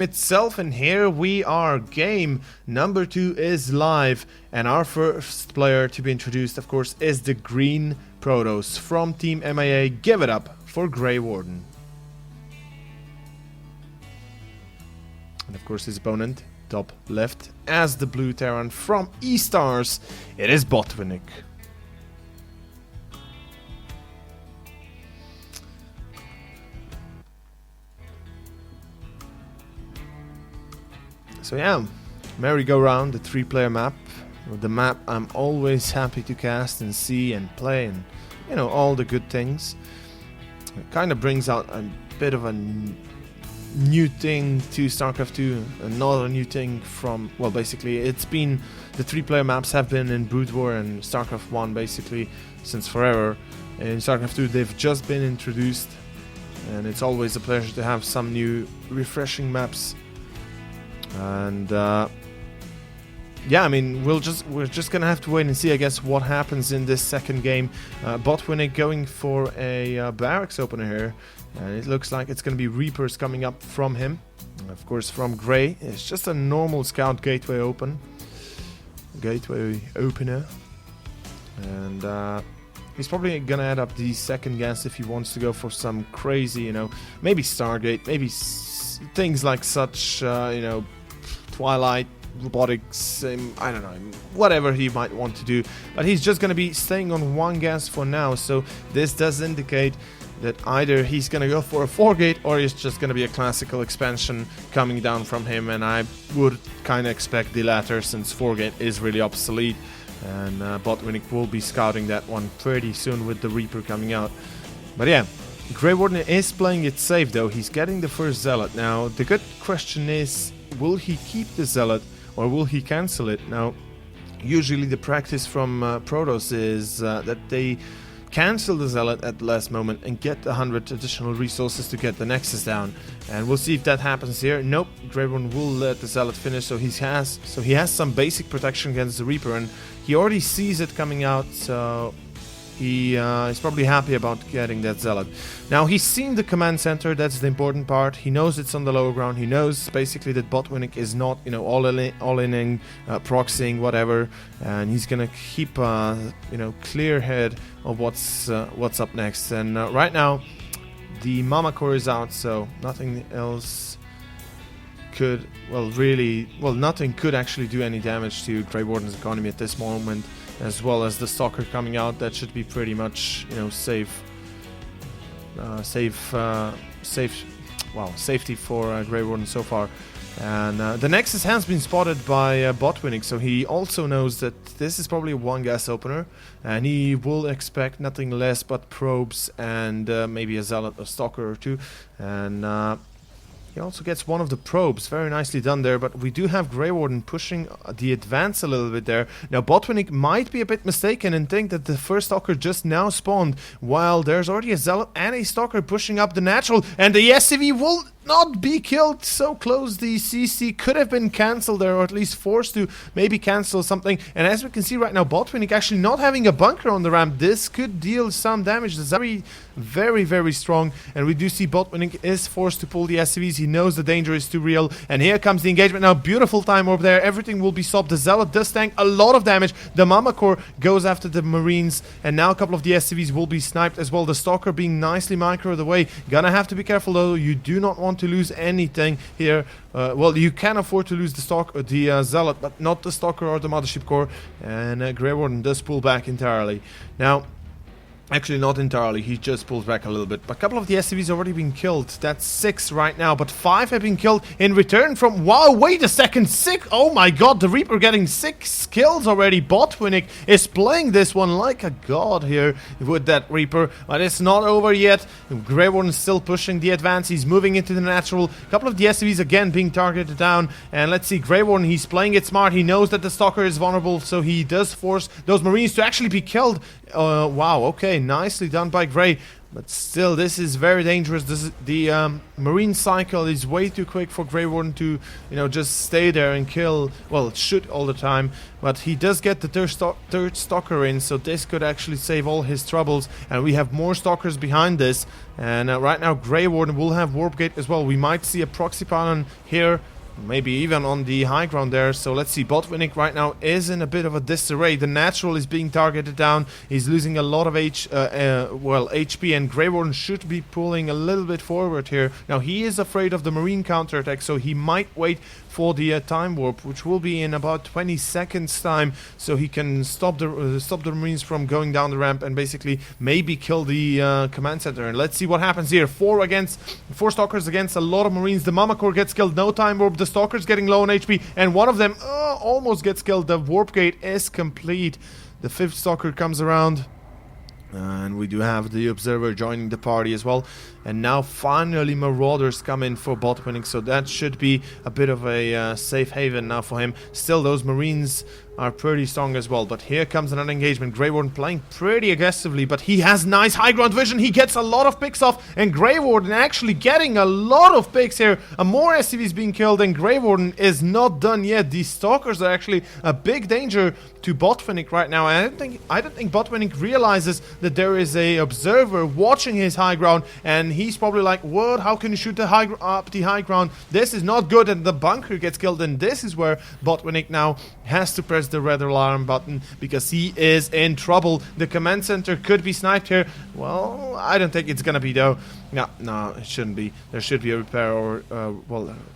Itself, and here we are. Game number 2 is live, and our first player to be introduced, of course, is the Green Protoss from Team MIA. Give it up for GrayWarden. And of course his opponent, top left, as the Blue Terran from E-Stars, it is Botvinnik. So yeah, merry-go-round, the 3-player map. The map I'm always happy to cast and see and play and, you know, all the good things. It kind of brings out a bit of a new thing to StarCraft 2, another new thing from, well, basically it's been, the 3-player maps have been in Brood War and StarCraft 1 basically since forever. In StarCraft 2 they've just been introduced, and it's always a pleasure to have some new refreshing maps. And yeah, I mean, we're just gonna have to wait and see, I guess, what happens in this second game. Botvinnik going for a barracks opener here, and it looks like it's gonna be Reapers coming up from him. Of course, from Gray, it's just a normal scout gateway opener, and he's probably gonna add up the second gas if he wants to go for some crazy, you know, maybe Stargate, maybe things like such, you know, Twilight, robotics, I don't know, whatever he might want to do. But he's just going to be staying on one gas for now, so this does indicate that either he's going to go for a 4-gate or it's just going to be a classical expansion coming down from him, and I would kind of expect the latter since 4-gate is really obsolete, and Botvinnik will be scouting that one pretty soon with the Reaper coming out. But yeah, GrayWarden is playing it safe though. He's getting the first Zealot. Now the good question is, will he keep the Zealot or will he cancel it? Now usually the practice from Protoss is that they cancel the Zealot at the last moment and get 100 additional resources to get the Nexus down, and we'll see if that happens here. Nope, GrayWarden will let the Zealot finish, so he has some basic protection against the Reaper, and he already sees it coming out, so he is probably happy about getting that Zealot. Now he's seen the command center, that's the important part. He knows it's on the lower ground. He knows basically that Botvinnik is not, you know, all-inning, proxying, whatever, and he's gonna keep, you know, clear head of what's up next. And right now, the Mama Core is out, so nothing else could, nothing could actually do any damage to GrayWarden's economy at this moment. As well as the Stalker coming out, that should be pretty much, you know, safety for GrayWarden so far. And the Nexus has been spotted by Botvinnik, so he also knows that this is probably a 1-gas opener, and he will expect nothing less but probes and maybe a Zealot or Stalker or two. And he also gets one of the probes, very nicely done there, but we do have GrayWarden pushing the advance a little bit there. Now Botvinnik might be a bit mistaken and think that the first Stalker just now spawned, while there's already a Zealot and a Stalker pushing up the natural, and the SCV will not be killed. So close, the CC could have been cancelled there, or at least forced to maybe cancel something. And as we can see right now, Botvinnik actually not having a bunker on the ramp, this could deal some damage. It's very, very strong, and we do see Botvinnik is forced to pull the SCVs. He knows the danger is too real, and here comes the engagement now. Beautiful time over there, everything will be stopped. The Zealot does tank a lot of damage. The Mama Core goes after the Marines, and now a couple of the SCVs will be sniped as well. The Stalker being nicely microed away. Gonna have to be careful though, you do not want to lose anything here. Well, you can afford to lose the Zealot, but not the Stalker or the Mothership Core, and GrayWarden does pull back entirely. Now, actually not entirely, he just pulls back a little bit. But a couple of the SCVs already been killed. That's 6 right now, but 5 have been killed in return from... Wow, wait a second, 6! Oh my god, the Reaper getting 6 kills already. Botvinnik is playing this one like a god here with that Reaper, but it's not over yet. GrayWarden is still pushing the advance. He's moving into the natural. A couple of the SCVs again being targeted down. And let's see, GrayWarden, he's playing it smart. He knows that the Stalker is vulnerable, so he does force those Marines to actually be killed. Wow, okay, nicely done by Gray. But still, this is very dangerous. The Marine cycle is way too quick for GrayWarden to, just stay there and kill, well, shoot all the time. But he does get the third stalker in, so this could actually save all his troubles. And we have more stalkers behind this. And right now, GrayWarden will have Warp Gate as well. We might see a proxy pylon here, maybe even on the high ground there. So let's see, Botvinnik right now is in a bit of a disarray. The natural is being targeted down. He's losing a lot of HP, and GrayWarden should be pulling a little bit forward here. Now he is afraid of the Marine counterattack, so he might wait for the time warp, which will be in about 20 seconds time, so he can stop the Marines from going down the ramp and basically maybe kill the command center. And let's see what happens here. Four stalkers against a lot of Marines. The Mama Core gets killed, no time warp. The stalker's getting low on HP, and one of them almost gets killed. The warp gate is complete. The fifth stalker comes around, and we do have the observer joining the party as well. And now finally Marauders come in for Botvinnik, so that should be a bit of a safe haven now for him. Still, those Marines are pretty strong as well. But here comes another engagement. GrayWarden playing pretty aggressively, but he has nice high ground vision. He gets a lot of picks off, and GrayWarden actually getting a lot of picks here. More SCVs being killed, and GrayWarden is not done yet. These stalkers are actually a big danger to Botvinnik right now. I don't think Botvinnik realizes that there is a observer watching his high ground, and he's probably like, what? How can you shoot the high ground? This is not good. And the bunker gets killed, and this is where Botvinnik now has to press the red alarm button because he is in trouble. The command center could be sniped here. Well, I don't think it's gonna be though. No, it shouldn't be. There should be a repair or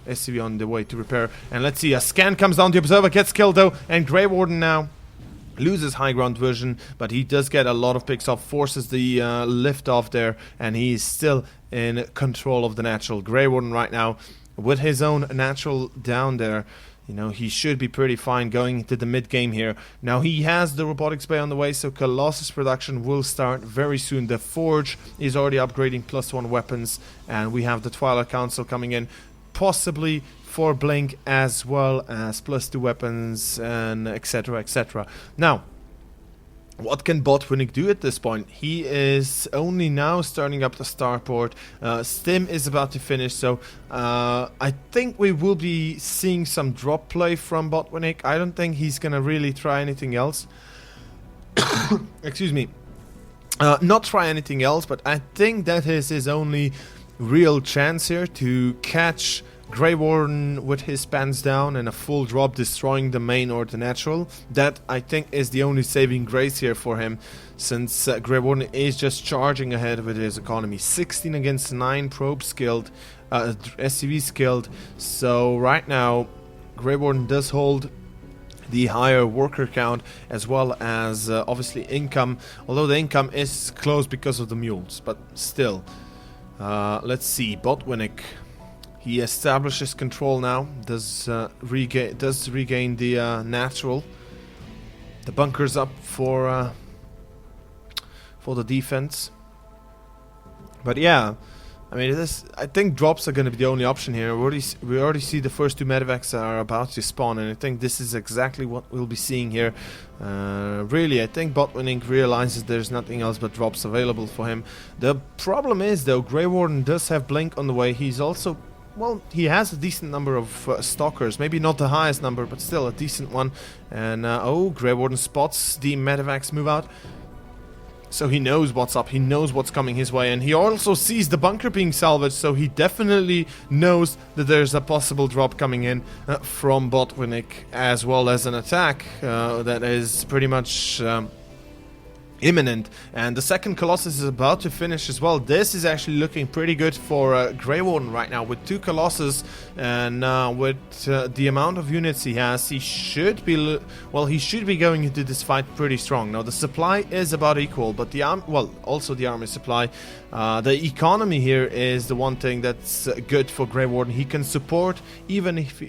SCV on the way to repair. And let's see, a scan comes down. The observer gets killed though, and GrayWarden now loses high ground vision, but he does get a lot of picks off, forces the lift off there, and he's still in control of the natural. GrayWarden right now with his own natural down there, he should be pretty fine going into the mid game here. Now he has the robotics bay on the way, so Colossus production will start very soon. The Forge is already upgrading +1 weapons, and we have the Twilight Council coming in, possibly for Blink as well as +2 weapons, and etc, etc. Now, what can Botvinnik do at this point? He is only now starting up the starport. Stim is about to finish, so I think we will be seeing some drop play from Botvinnik. I don't think he's gonna really try anything else. Excuse me. Not try anything else, but I think that is his only real chance here to catch GrayWarden with his pants down and a full drop, destroying the main or the natural. That I think is the only saving grace here for him, since GrayWarden is just charging ahead with his economy. 16 against 9 probe skilled, SCV skilled. So right now GrayWarden does hold the higher worker count as well as obviously income, although the income is close because of the mules, but still. Let's see, Botvinnik. He establishes control now, does regain the natural. The bunker's up for the defense. But yeah, I mean, I think drops are going to be the only option here. We already see the first 2 medevacs are about to spawn, and I think this is exactly what we'll be seeing here. Really, I think Botvinnik realizes there's nothing else but drops available for him. The problem is, though, GrayWarden does have Blink on the way. He's also... well, he has a decent number of stalkers. Maybe not the highest number, but still a decent one. And, GrayWarden spots the medevacs move out. So he knows what's up, he knows what's coming his way, and he also sees the bunker being salvaged, so he definitely knows that there's a possible drop coming in from Botvinnik, as well as an attack that is pretty much... imminent. And the second Colossus is about to finish as well. This is actually looking pretty good for GrayWarden right now. With 2 Colossus and with the amount of units he has, he should be going into this fight pretty strong. Now the supply is about equal, but the also the army supply. The economy here is the one thing that's good for GrayWarden. He can support even if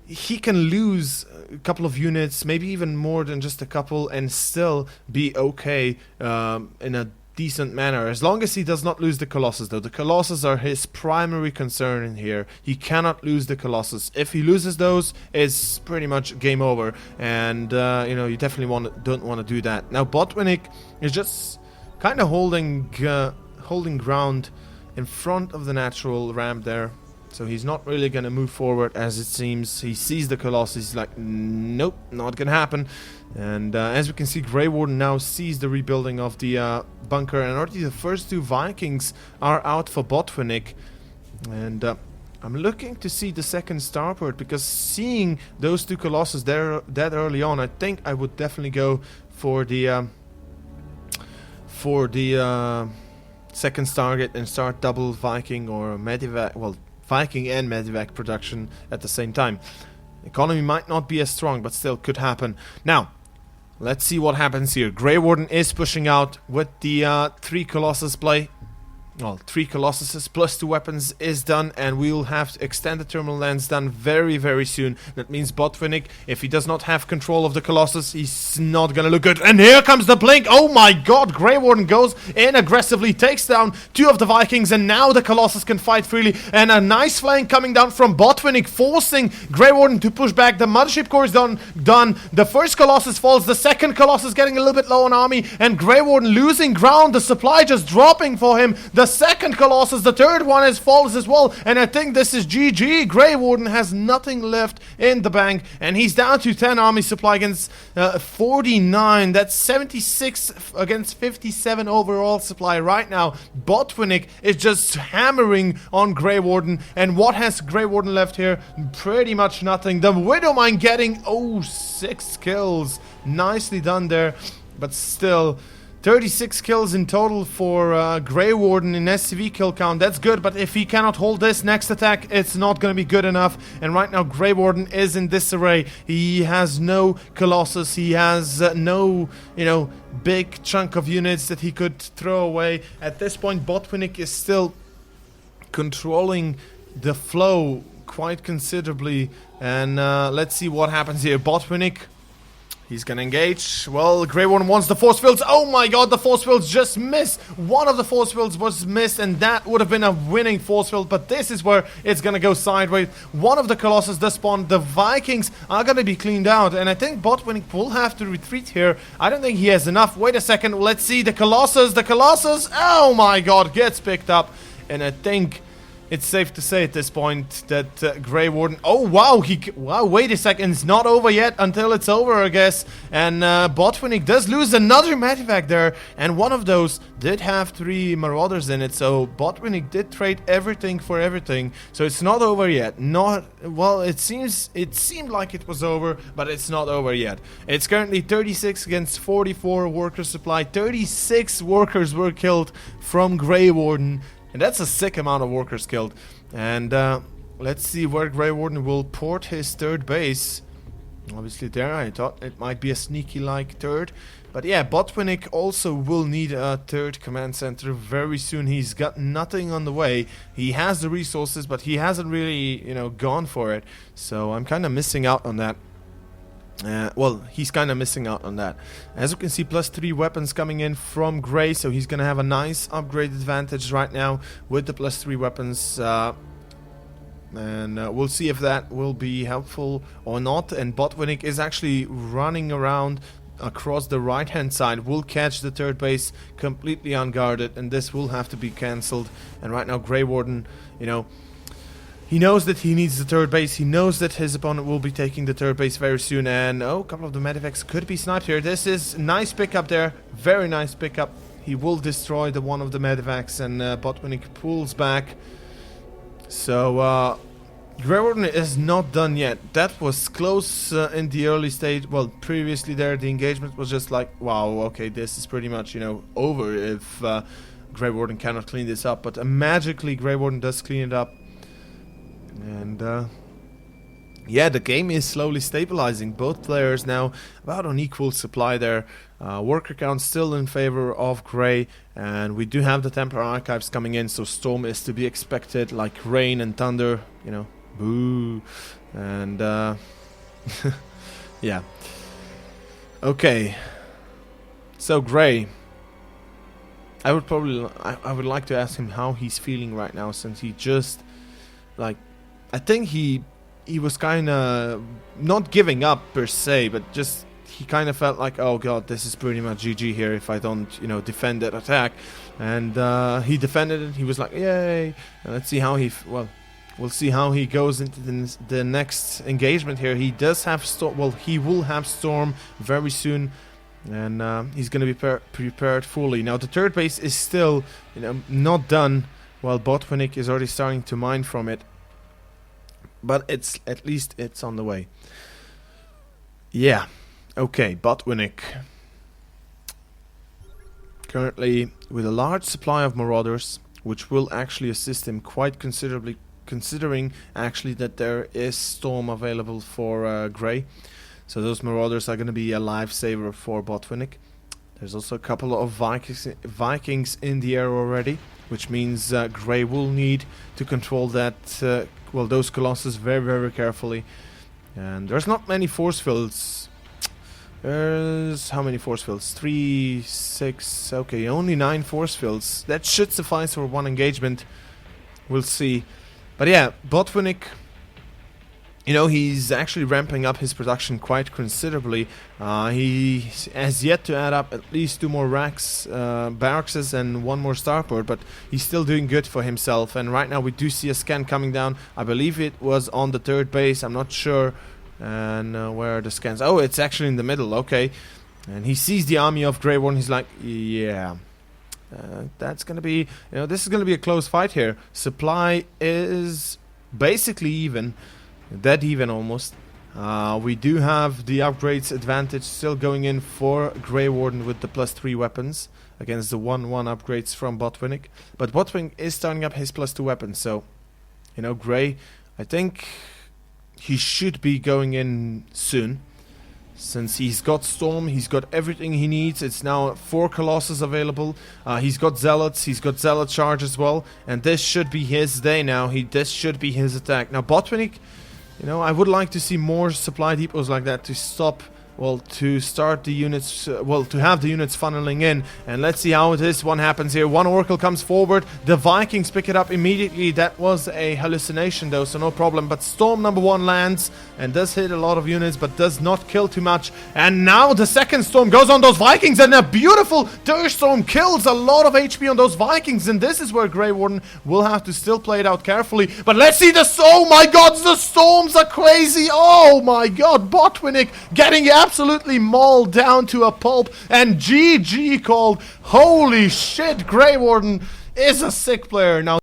he can lose a couple of units, maybe even more than just a couple, and still be okay in a decent manner, as long as he does not lose the Colossus, though. The Colossus are his primary concern in here. He cannot lose the Colossus. If he loses those, it's pretty much game over, and you definitely don't want to do that. Now Botvinnik is just kind of holding ground in front of the natural ramp there. So he's not really going to move forward, as it seems. He sees the Colossus. He's like, nope, not going to happen. And as we can see, GrayWarden now sees the rebuilding of the bunker. And already the first 2 Vikings are out for Botvinnik. And I'm looking to see the second starport, because seeing those 2 Colossus there that early on, I think I would definitely go for the second target and start double Viking or Medivac. Well, Viking and Medivac production at the same time. Economy might not be as strong, but still could happen. Now, let's see what happens here. GrayWarden is pushing out with the 3 Colossus play. Well, 3 Colossuses plus 2 weapons is done, and we'll have extended terminal lands done very, very soon. That means Botvinnik, if he does not have control of the Colossus, he's not gonna look good. And here comes the blink. Oh my god, GrayWarden goes in aggressively, takes down 2 of the Vikings, and now the Colossus can fight freely. And a nice flank coming down from Botvinnik, forcing GrayWarden to push back. The Mothership Core is done. The first Colossus falls, the second Colossus getting a little bit low on army, and GrayWarden losing ground, the supply just dropping for him. The second Colossus, the third one is falls as well, and I think this is GG. GrayWarden has nothing left in the bank, and he's down to 10 army supply against 49. That's 76 against 57 overall supply right now. Botvinnik is just hammering on GrayWarden, and what has GrayWarden left here? Pretty much nothing. The Widowmine getting 6 kills. Nicely done there, but still 36 kills in total for GrayWarden in SCV kill count. That's good, but if he cannot hold this next attack, it's not going to be good enough. And right now, GrayWarden is in disarray. He has no Colossus. He has no, big chunk of units that he could throw away. At this point, Botvinnik is still controlling the flow quite considerably. And let's see what happens here. Botvinnik, he's gonna engage. Well, GrayWarden wants the force fields. Oh my god, the force fields just missed. One of the force fields was missed, and that would have been a winning force field, but this is where it's gonna go sideways. One of the Colossus does spawn. The Vikings are gonna be cleaned out, and I think Botvinnik will have to retreat here. I don't think he has enough. Wait a second, let's see the Colossus. The Colossus, oh my god, gets picked up, and I think it's safe to say at this point that GrayWarden... Oh, wow, wow, wait a second, it's not over yet until it's over, I guess. And Botvinnik does lose another Medivac there, and one of those did have 3 Marauders in it, so Botvinnik did trade everything for everything. So it's not over yet. Well, it seemed like it was over, but it's not over yet. It's currently 36 against 44 worker supply. 36 workers were killed from GrayWarden. And that's a sick amount of workers killed. And let's see where GrayWarden will port his third base. Obviously there, I thought it might be a sneaky-like third. But yeah, Botvinnik also will need a third command center very soon. He's got nothing on the way. He has the resources, but he hasn't really, gone for it. So I'm kind of missing out on that. Well, he's kind of missing out on that. As you can see, +3 weapons coming in from Gray, so he's gonna have a nice upgrade advantage right now with the +3 weapons. And we'll see if that will be helpful or not. And Botvinnik is actually running around across the right hand side, will catch the third base completely unguarded, and this will have to be cancelled. And right now, GrayWarden, he knows that he needs the third base. He knows that his opponent will be taking the third base very soon. And a couple of the Medivacs could be sniped here. This is nice pickup there. Very nice pickup. He will destroy the one of the Medivacs, and Botvinnik pulls back. So GrayWarden is not done yet. That was close in the early stage. Well, previously there, the engagement was just like, wow, okay, this is pretty much, over if GrayWarden cannot clean this up. But magically, GrayWarden does clean it up. And yeah, the game is slowly stabilizing. Both players now about on equal supply there. Worker count still in favor of Gray, and we do have the Templar Archives coming in, so Storm is to be expected, like Rain and Thunder, boo. And yeah. Okay. So Gray, I would like to ask him how he's feeling right now, since he just I think he was kind of not giving up per se, but just he kind of felt like, oh god, this is pretty much GG here if I don't, you know, defend that attack. And he defended it. He was like, yay. And let's see how he, we'll see how he goes into the next engagement here. He does have Storm, well, he will have Storm very soon. And he's going to be prepared fully. Now the third base is still, you know, not done, while Botvinnik is already starting to mine from it. But it's, at least it's on the way. Yeah, okay, Botvinnik. Currently with a large supply of Marauders, which will actually assist him quite considerably, considering actually that there is Storm available for Gray. So those Marauders are going to be a lifesaver for Botvinnik. There's also a couple of Vikings in the air already, which means Gray will need to control that, well, those Colossus very, very carefully. And there's not many force fields. There's how many force fields? 3, 6, okay, only 9 force fields. That should suffice for one engagement. We'll see. But yeah, Botvinnik, you know, he's actually ramping up his production quite considerably. He has yet to add up at least 2 more racks, barracks and 1 more starport, but he's still doing good for himself. And right now we do see a scan coming down. I believe it was on the 3rd base, I'm not sure. And where are the scans? Oh, it's actually in the middle, okay. And he sees the army of GrayWarden, he's like, yeah. That's gonna be, you know, this is gonna be a close fight here. Supply is basically even. Dead even almost. We do have the upgrades advantage still going in for GrayWarden with the +3 weapons against the 1-1 upgrades from Botvinnik. But Botvinnik is starting up his +2 weapons, so, you know, Gray, I think he should be going in soon. Since he's got Storm, he's got everything he needs. It's now 4 Colossus available. He's got Zealots, he's got Zealot Charge as well. And this should be his day now. This should be his attack. Now Botvinnik, you know, I would like to see more supply depots like that to stop, well, to start the units, well, to have the units funneling in. And let's see how this one happens here. 1 Oracle comes forward. The Vikings pick it up immediately. That was a hallucination though, so no problem. But Storm number 1 lands and does hit a lot of units, but does not kill too much. And now the second Storm goes on those Vikings, and a beautiful Dirge Storm kills a lot of HP on those Vikings. And this is where GrayWarden will have to still play it out carefully. But let's see the, oh my god, the Storms are crazy. Oh my god, Botvinnik getting absolutely mauled down to a pulp, and GG called. Holy shit, GrayWarden is a sick player. Now